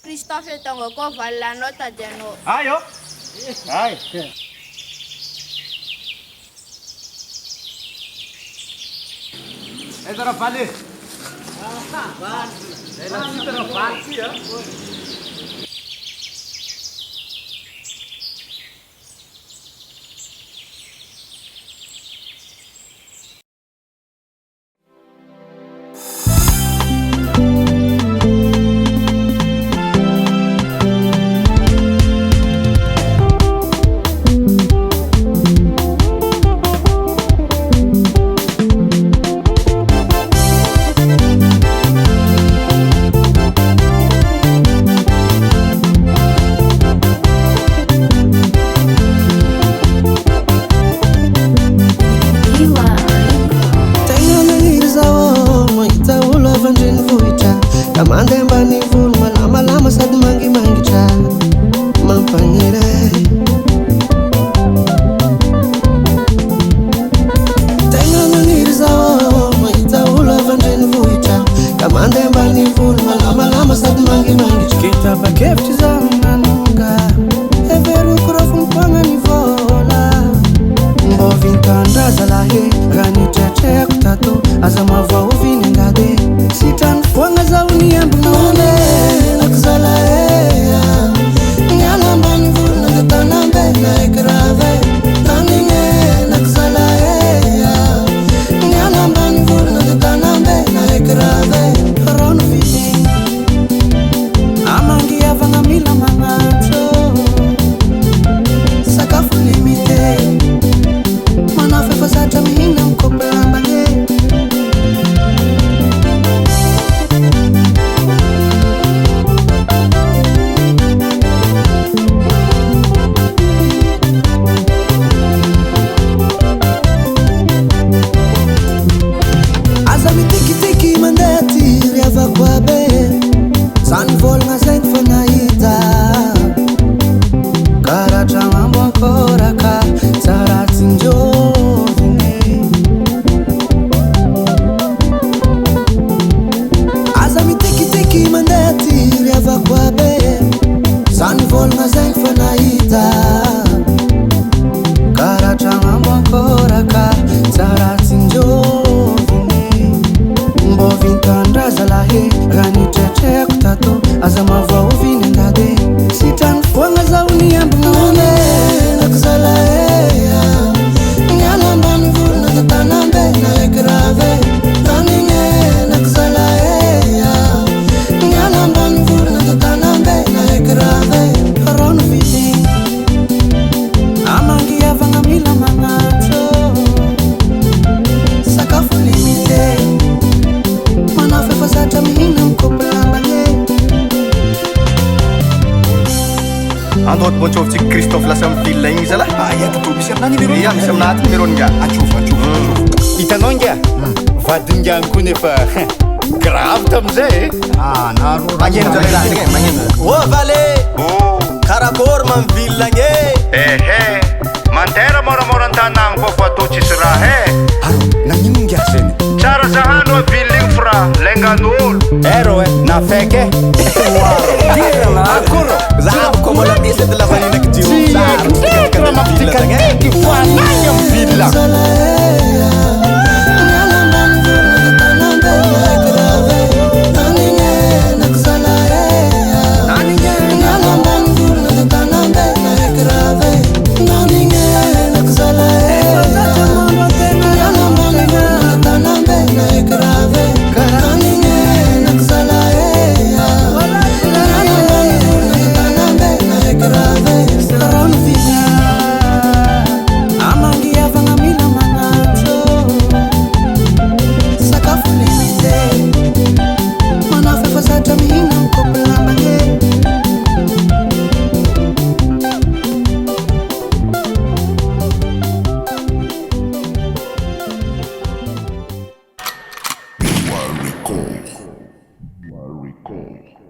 Christophe tonga ko valano tadeno. Ayo. Ai. Tara balik. Ban. Tara balik ya. Mandemba ni vulu malama lama sadu mangi mangi cha mampangire tenga ngiri zao maita ula vandeni vuita kamandemba ni vulu malama lama sadu mangi mangi cha kita bakefti za nanunga everu kurofu mpanga ni vola mbovi nkanda zalahe gani cheche kutatu azama vwa uvini ngade sitan wanga za uniambu nane nakzala eya nyala mbani vuna ngetana mbena ikrave taninge nakzala eya nyala mbani vuna ngetana mbena ikrave rono vidi amangi avanga mila manacho sakafu limite manafe fasata mihinga mkopelamba ye Andot boncov si Christophe lasam villa igny zala. Aya toto misy aminany numéro. Iya misy amin'aty numéro-ny nga. Atsofa. Hitanao nga vadin-gany koa nefa grave tam'izay naro. Magneno zala raha igny magneno. Oh vale. Karakory mamvilla gne. Ehe mantera moramora an-tanagny koa fa atao tsisy raha e. Aro nagnino ngiasany? Tsara zahano a villa igny fra lengan'olo. Ero na feke. Akolo Zahab ko mo lang isa dala kanina kjiru. Kaya mapitikati fanay ang villa. Recall.